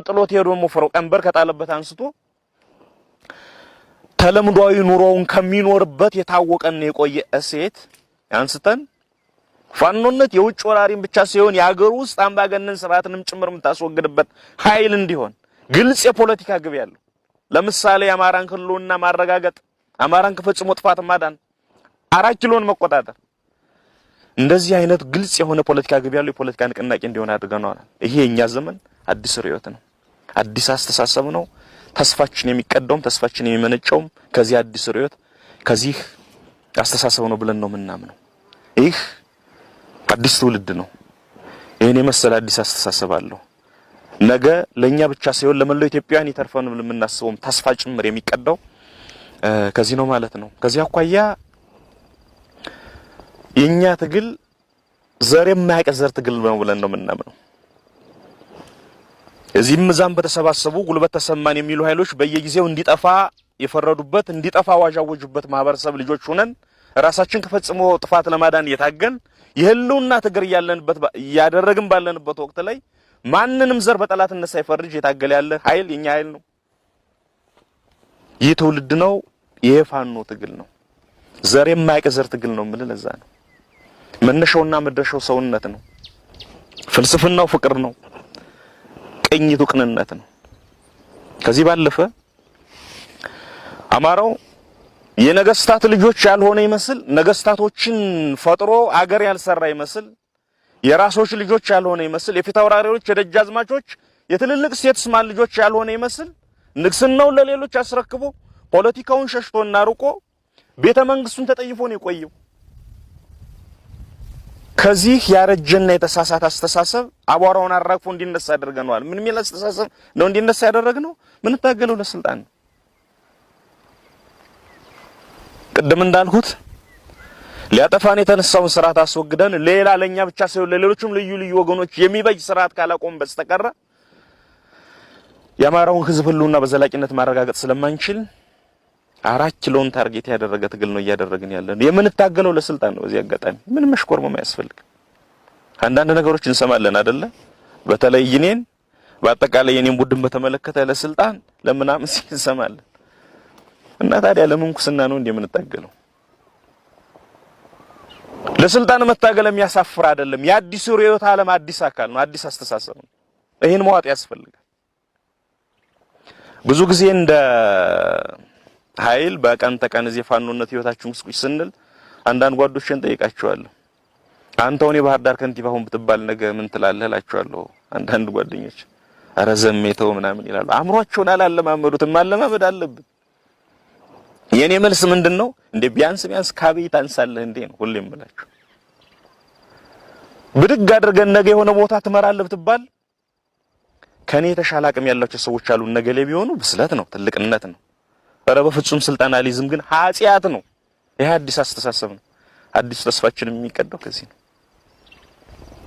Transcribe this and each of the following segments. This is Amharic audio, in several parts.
ጥሎት ሄዶ ሞፈረው ቀንበር ከጣለበት አንስቶ ተለምዷዊ ኑሮውን ከሚኖርበት የታወቀን የቆየ እሴት አንስተን ፋኖነት የውጭ ወራሪን ብቻ ሳይሆን የሀገር ውስጥ አምባገነን ስርዓትንም ጭምር የምታስወግድበት ኃይል እንዲሆን ግልጽ የፖለቲካ ግብ ያለው ለምሳሌ የአማራን ክልልና ማረጋገጥ አማራን ከፈጽሞ ጥፋት ማዳን 4 ኪሎን መቆጣጠር እንደዚህ አይነት ግልጽ የሆነ ፖለቲካ ግብ ያለው የፖለቲካ ንቅናቄ እንዲሆን አድርገናል። ይሄ የኛ ዘመን አዲስ ርዕዮት ነው፣ አዲስ አስተሳሰብ ነው። ተስፋችን የሚቀደውም ተስፋችን የሚመነጨውም ከዚህ አዲስ ርዕዮት ከዚህ አስተሳሰብ ነው ብለን ነው የምናምነው። ይህ አዲስ ትውልድ ነው። ይሄን የመሰለ አዲስ አስተሳሰብ አለው። ነገ ለኛ ብቻ ሳይሆን ለመላው ኢትዮጵያውያን ይተርፈን ለምናስበውም ተስፋ ጭምር የሚቀደው ከዚህ ነው ማለት ነው። ከዚህ አኳያ የኛ ትግል ዘር የማያቀዘር ትግል ነው ብለን ነው የምናምነው። እዚህም እዛም በተሰባሰቡ ጉልበት ተሰማን የሚሉ ኃይሎች በየጊዜው እንዲጠፋ የፈረዱበት እንዲጠፋ ዋጃወጁበት ማህበረሰብ ልጆች ሆነን ራሳችን ከፈጽሞ ጥፋት ለማዳን እየታገን የህልውና ትግል ያደረግን ባለንበት ወቅት ላይ ማንንም ዘር በጠላትነት ሳይፈርጅ የታገለ ያለ ኃይል የኛ ኃይል ነው። ይህ ትውልድ ነው። የፋኖ ትግል ነው። ዘር የማይቀዘር ትግል ነው ማለት ለዛ ነው። መነሻውና መድረሻው ሰውነት ነው። ፍልስፍናው ፍቅር ነው። ቅኝቱ ቅንነት ነው። ከዚህ ባለፈ አማራው የነገስታት ልጆች ያልሆነ ይመስል ነገስታቶችን ፈጥሮ አገር ያልሰራ ይመስል የራሶች ልጆች ያልሆነ ይመስል የፊታውራሪዎች የደጃዝማቾች የትልልቅ ሴትስማን ልጆች ያልሆነ ይመስል ንግስናውን ለሌሎች አስረክቦ ፖለቲካውን ሸሽቶና ርቆ ቤተ መንግስቱን ተጠይፎ ነው የቆየው። ከዚህ ያረጀና የተሳሳተ አስተሳሰብ አቧራውን አራግፎ እንዲነሳ ያደርገናል። ምን የሚል አስተሳሰብ ነው እንዲነሳ ያደረግነው? ምን ታገለው ለስልጣን ነው። ቅድም እንዳልኩት ሊያጠፋን የተነሳውን ስርዓት አስወግደን ሌላ ለኛ ብቻ ሳይሆን ለሌሎችም ልዩ ልዩ ወገኖች የሚበጅ ስርዓት ካላቆም በስተቀር የአማራውን ህዝብ ህልውና በዘላቂነት ማረጋገጥ ስለማንችል 4 ኪሎን ታርጌት ያደረገ ትግል ነው እያደረግን ያለን። የምንታገለው ለስልጣን ነው። በዚህ አጋጣሚ ምን መሽኮርመም አያስፈልግም። አንዳንድ ነገሮች እንሰማለን አይደለ? በተለይ እኔን በአጠቃላይ የኔን ቡድን በተመለከተ ለስልጣን ለምናምን እንሰማለን። እና ታዲያ ለምንኩስና ነው እንደምንታገለው? ለስልጣን መታገል የሚያሳፍር አይደለም። የአዲስ ርዕዮተ ዓለም አዲስ አካል ነው፣ አዲስ አስተሳሰብ ነው። ይሄን መዋጥ ያስፈልጋል። ብዙ ጊዜ እንደ ኃይል በቀን ተቀን እዚህ ፋኖነት ህይወታችን ውስጥ ስንል አንዳንድ ጓዶችን ጠይቃቸዋለሁ። አንተው ነው ባህር ዳር ከንቲባ ሆን ብትባል ነገ ምን ትላለህ እላቸዋለሁ። አንዳንድ ጓደኞች ኧረ ዘሜተው ምናምን ይላሉ። አእምሯቸውን አላለማመዱትም። ማለማመድ አለብን። የኔ መልስ ምንድነው? እንደ ቢያንስ ካቤ ታንሳለህ እንዴ ነው ሁሌም ብላችሁ ብድግ አድርገን ነገ የሆነ ቦታ ትመራለህ ብትባል ከኔ የተሻለ አቅም ያላቸው ሰዎች አሉ። ነገ ላይ ቢሆኑ ብስለት ነው፣ ትልቅነት ነው። ኧረ በፍጹም ስልጣናሊዝም ግን ኃጢያት ነው። ይሄ አዲስ አስተሳሰብ ነው። አዲስ ተስፋችን የሚቀደው ከዚህ ነው።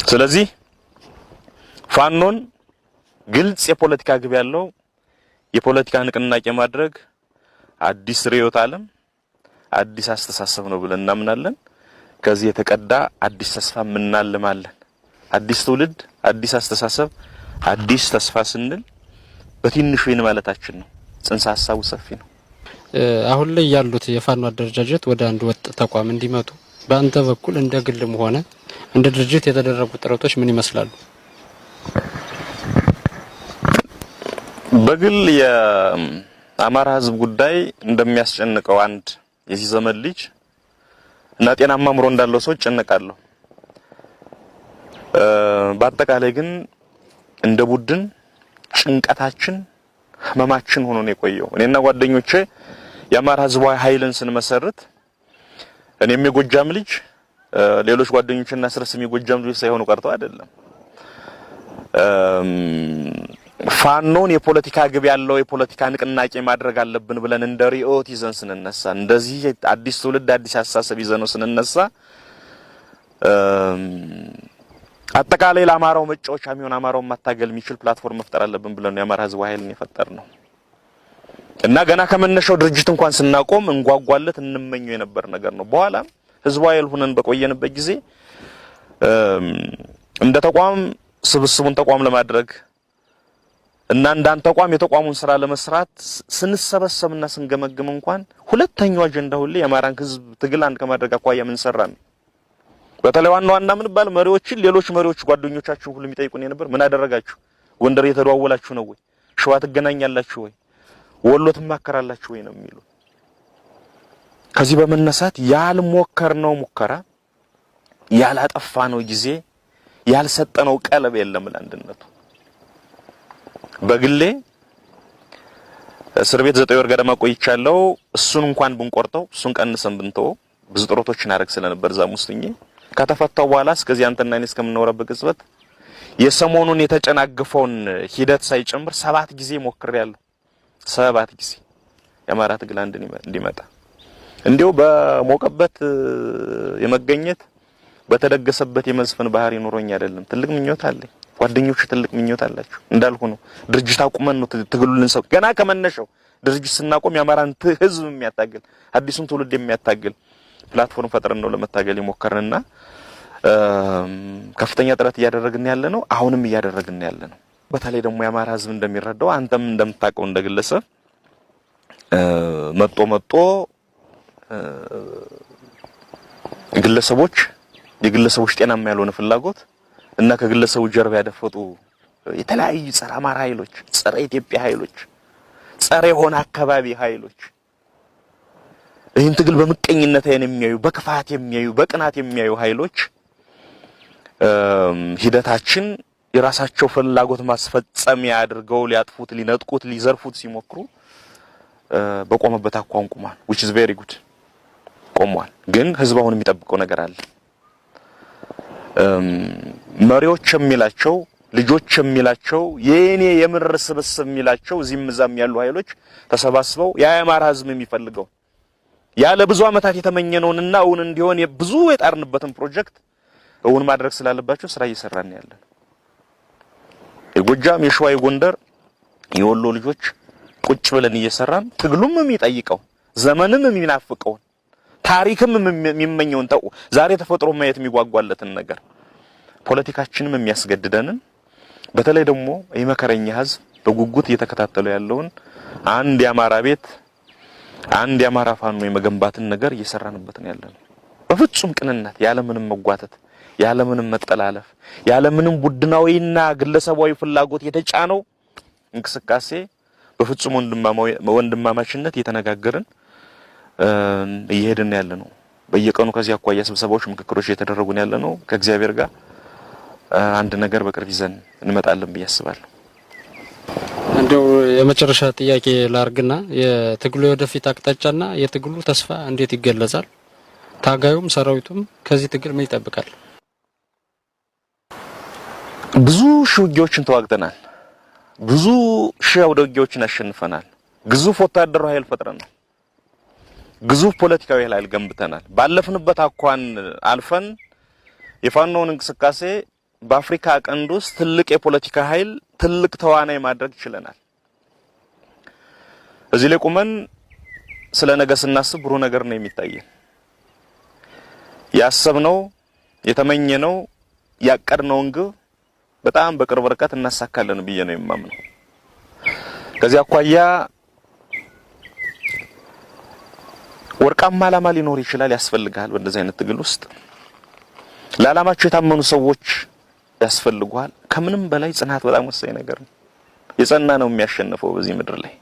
ስለዚህ ፋኖን ግልጽ የፖለቲካ ግብ ያለው የፖለቲካ ንቅናቄ ማድረግ አዲስ ርዕዮተ ዓለም አዲስ አስተሳሰብ ነው ብለን እናምናለን። ከዚህ የተቀዳ አዲስ ተስፋ እናልማለን። አዲስ ትውልድ፣ አዲስ አስተሳሰብ፣ አዲስ ተስፋ ስንል በትንሹ ይን ማለታችን ነው። ጽንሰ ሐሳቡ ሰፊ ነው። አሁን ላይ ያሉት የፋኖ አደረጃጀት ወደ አንድ ወጥ ተቋም እንዲመጡ በአንተ በኩል እንደ ግልም ሆነ እንደ ድርጅት የተደረጉ ጥረቶች ምን ይመስላሉ? በግል የአማራ ህዝብ ጉዳይ እንደሚያስጨንቀው አንድ የዚህ ዘመን ልጅ እና ጤናማ አእምሮ እንዳለው ሰው ጨነቃለሁ። በአጠቃላይ ግን እንደ ቡድን ጭንቀታችን ህመማችን ሆኖ ነው የቆየው። እኔና ጓደኞቼ የአማራ ህዝባዊ ኃይልን ስንመሰርት እኔም የጎጃም ልጅ ሌሎች ጓደኞችና ስረስም የጎጃም ልጅ ሳይሆኑ ቀርተው አይደለም። ፋኖን የፖለቲካ ግብ ያለው የፖለቲካ ንቅናቄ ማድረግ አለብን ብለን እንደ ርዕዮት ይዘን ስንነሳ እንደዚህ አዲስ ትውልድ አዲስ አስተሳሰብ ይዘን ስንነሳ አጠቃላይ ለአማራው መጫወቻ የሚሆን አማራውን ማታገል የሚችል ፕላትፎርም መፍጠር አለብን ብለን የአማራ ህዝባዊ ኃይልን የፈጠርነው እና ገና ከመነሻው ድርጅት እንኳን ስናቆም እንጓጓለት እንመኘው የነበር ነገር ነው። በኋላ ህዝባዊ ኃይል ሆነን በቆየንበት ጊዜ እንደ ተቋም ስብስቡን ተቋም ለማድረግ እና እንዳን ተቋም የተቋሙን ስራ ለመስራት ስንሰበሰብና ስንገመግም እንኳን ሁለተኛው አጀንዳ ሁሌ የአማራን ህዝብ ትግል አንድ ከማድረግ አኳያ ምን ሰራን። በተለይ ዋና ምን ባል መሪዎችን ሌሎች መሪዎች ጓደኞቻችሁ ሁሉ የሚጠይቁን ነበር። ምን አደረጋችሁ? ጎንደር የተደዋወላችሁ ነው ወይ? ሸዋ ትገናኛላችሁ ወይ? ወሎ ትማከራላችሁ ወይ ነው የሚሉ። ከዚህ በመነሳት ያልሞከርነው ሙከራ ያላጠፋነው ጊዜ ያልሰጠነው ቀለብ የለም ለአንድነቱ። በግሌ እስር ቤት 9 ወር ገደማ ቆይቻለሁ። እሱን እንኳን ብንቆርጠው እሱን ቀንሰን ብንተው ብዙ ጥረቶችን አደረግ ስለነበር ዛም ውስጥኝ ከተፈታው በኋላ እስከዚህ አንተና እኔ እስከምንኖርበት ቅጽበት የሰሞኑን የተጨናገፈውን ሂደት ሳይጨምር 7 ጊዜ ሞክሬያለሁ። 7 ጊዜ የአማራ ትግል አንድ እንዲመጣ እንዲው በሞቀበት የመገኘት በተደገሰበት የመዝፈን ባህሪ ኑሮኝ አይደለም። ትልቅ ምኞት አለኝ። ጓደኞች ትልቅ ምኞት አላችሁ እንዳልኩ ነው። ድርጅት አቁመን ነው ትግሉልን ሰው ገና ከመነሻው ድርጅት ስናቆም የአማራን ህዝብ የሚያታግል አዲሱን ትውልድ የሚያታግል ፕላትፎርም ፈጥረን ነው ለመታገል የሞከርንና ከፍተኛ ጥረት እያደረግን ያለ ነው። አሁንም እያደረግን ያለ ነው። በተለይ ደግሞ የአማራ ህዝብ እንደሚረዳው አንተም እንደምታውቀው እንደግለሰብ መጥቶ የግለሰቦች ጤናማ ያልሆነ ፍላጎት እና ከግለሰቡ ጀርባ ያደፈጡ የተለያዩ ጸረ አማራ ኃይሎች፣ ጸረ ኢትዮጵያ ኃይሎች፣ ጸረ የሆነ አካባቢ ኃይሎች ይህን ትግል በመቀኝነት የሚያዩ በክፋት የሚያዩ በቅናት የሚያዩ ኃይሎች ሂደታችን የራሳቸው ፍላጎት ማስፈጸሚያ አድርገው ሊያጥፉት፣ ሊነጥቁት፣ ሊዘርፉት ሲሞክሩ በቆመበት አቋም ቆሟል። which is very good ቆሟል። ግን ህዝባውን የሚጠብቀው ነገር አለ። መሪዎች የሚላቸው ልጆች የሚላቸው የኔ የምር ስብስብ የሚላቸው እዚህም እዛም ያሉ ኃይሎች ተሰባስበው የአማራ ህዝብ የሚፈልገው ያለ ብዙ አመታት የተመኘነውንና እውን እንዲሆን ብዙ የጣርንበትን ፕሮጀክት እውን ማድረግ ስላለባቸው ስራ እየሰራን ያለን የጎጃም፣ የሸዋ፣ የጎንደር፣ የወሎ ልጆች ቁጭ ብለን እየሰራን ትግሉም የሚጠይቀው ዘመንም የሚናፍቀው ታሪክም የሚመኘውን ዛሬ ተፈጥሮ ማየት የሚጓጓለትን ነገር ፖለቲካችንም የሚያስገድደንን በተለይ ደግሞ የመከረኛ ህዝብ በጉጉት እየተከታተሉ ያለውን አንድ የአማራ ቤት አንድ የአማራ ፋኖ የመገንባትን ነገር እየሰራንበት ነው ያለነው። በፍጹም ቅንነት ያለምንም መጓተት ያለምንም መጠላለፍ ያለምንም ቡድናዊና ግለሰባዊ ፍላጎት የተጫነው እንቅስቃሴ በፍጹም ወንድማማችነት እየተነጋገርን እየሄድን ያለነው። በየቀኑ ከዚህ አኳያ ስብሰባዎች፣ ምክክሮች እየተደረጉ ነው ያለነው። ከእግዚአብሔር ጋር አንድ ነገር በቅርብ ይዘን እንመጣለን ብዬ አስባለሁ። እንደው የመጨረሻ ጥያቄ ላርግና የትግሉ ወደፊት አቅጣጫና የትግሉ ተስፋ እንዴት ይገለጻል? ታጋዩም ሰራዊቱም ከዚህ ትግል ምን ይጠብቃል? ብዙ ውጊያዎችን ተዋግተናል። ብዙ ውጊያዎችን አሸንፈናል። ግዙፍ ወታደራዊ ኃይል ፈጥረናል። ግዙፍ ፖለቲካዊ ኃይል ገንብተናል። ባለፍንበት አኳን አልፈን የፋኖውን እንቅስቃሴ በአፍሪካ ቀንድ ውስጥ ትልቅ የፖለቲካ ኃይል ትልቅ ተዋናይ ማድረግ ችለናል። እዚህ ላይ ቆመን ስለ ነገ ስናስብ ብሩህ ነገር ነው የሚታየን። ያሰብነው የተመኘነው ያቀድነውን ግብ በጣም በቅርብ ርቀት እናሳካለን ብዬ ነው የማምነው። ከዚህ አኳያ ወርቃማ ዓላማ ሊኖር ይችላል፣ ያስፈልጋል። በእንደዚህ አይነት ትግል ውስጥ ለዓላማቸው የታመኑ ሰዎች ያስፈልጓል። ከምንም በላይ ጽናት በጣም ወሳኝ ነገር ነው። የጸና ነው የሚያሸንፈው በዚህ ምድር ላይ።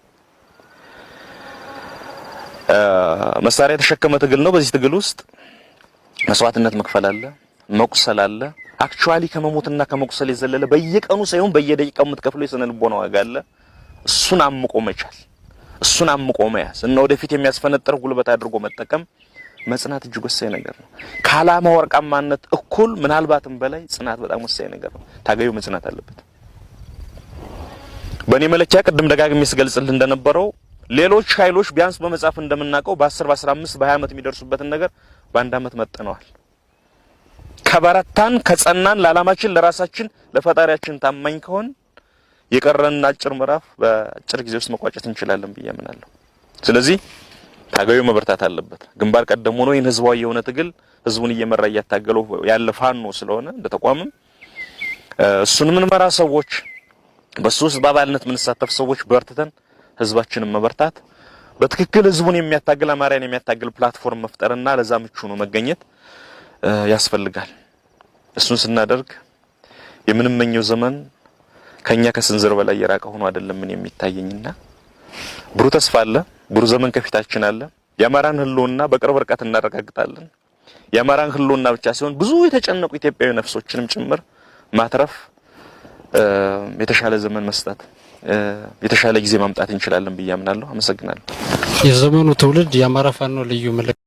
መሳሪያ የተሸከመ ትግል ነው። በዚህ ትግል ውስጥ መስዋዕትነት መክፈል አለ፣ መቁሰል አለ። አክቹአሊ ከመሞትና ከመቁሰል የዘለለ በየቀኑ ሳይሆን በየደቂቃው የምትከፍለው የስነ ልቦና ዋጋ አለ። እሱን አምቆ መቻል፣ እሱን አምቆ መያዝ እና ወደፊት የሚያስፈነጥር ጉልበት አድርጎ መጠቀም መጽናት እጅግ ወሳኝ ነገር ነው። ከዓላማ ወርቃማነት እኩል ምናልባትም በላይ ጽናት በጣም ወሳኝ ነገር ነው። ታጋዩ መጽናት አለበት። በእኔ መለኪያ ቅድም ደጋግሜ ስገልጽልህ እንደነበረው ሌሎች ኃይሎች ቢያንስ በመጻፍ እንደምናውቀው በ10 በ15 በ20 ዓመት የሚደርሱበትን ነገር በአንድ ዓመት መጥነዋል። ከበረታን ከጸናን ለዓላማችን ለራሳችን ለፈጣሪያችን ታማኝ ከሆን የቀረን አጭር ምዕራፍ በአጭር ጊዜ ውስጥ መቋጨት እንችላለን ብዬ አምናለሁ። ስለዚህ ታጋዩ መበርታት አለበት። ግንባር ቀደም ሆኖ ይህን ህዝባዊ የሆነ ትግል ህዝቡን እየመራ እያታገለው ያለ ፋኖ ስለሆነ እንደ ተቋምም እሱን ምንመራ ሰዎች በሱ ውስጥ በአባልነት የምንሳተፍ ሰዎች በርትተን ህዝባችንን መበርታት በትክክል ህዝቡን የሚያታግል አማራን የሚያታግል ፕላትፎርም መፍጠርና ለዛ ምቹ ነው መገኘት ያስፈልጋል። እሱን ስናደርግ የምንመኘው ዘመን ከኛ ከስንዝር በላይ የራቀ ሆኖ አይደለም ምን የሚታየኝና ብሩህ ተስፋ አለ። ብሩህ ዘመን ከፊታችን አለ። የአማራን ህልውና በቅርብ ርቀት እናረጋግጣለን። የአማራን ህልውና ብቻ ሳይሆን ብዙ የተጨነቁ ኢትዮጵያዊ ነፍሶችንም ጭምር ማትረፍ የተሻለ ዘመን መስጠት የተሻለ ጊዜ ማምጣት እንችላለን ብዬ አምናለሁ። አመሰግናለሁ። የዘመኑ ትውልድ የአማራ ፋኖ ልዩ ምልክት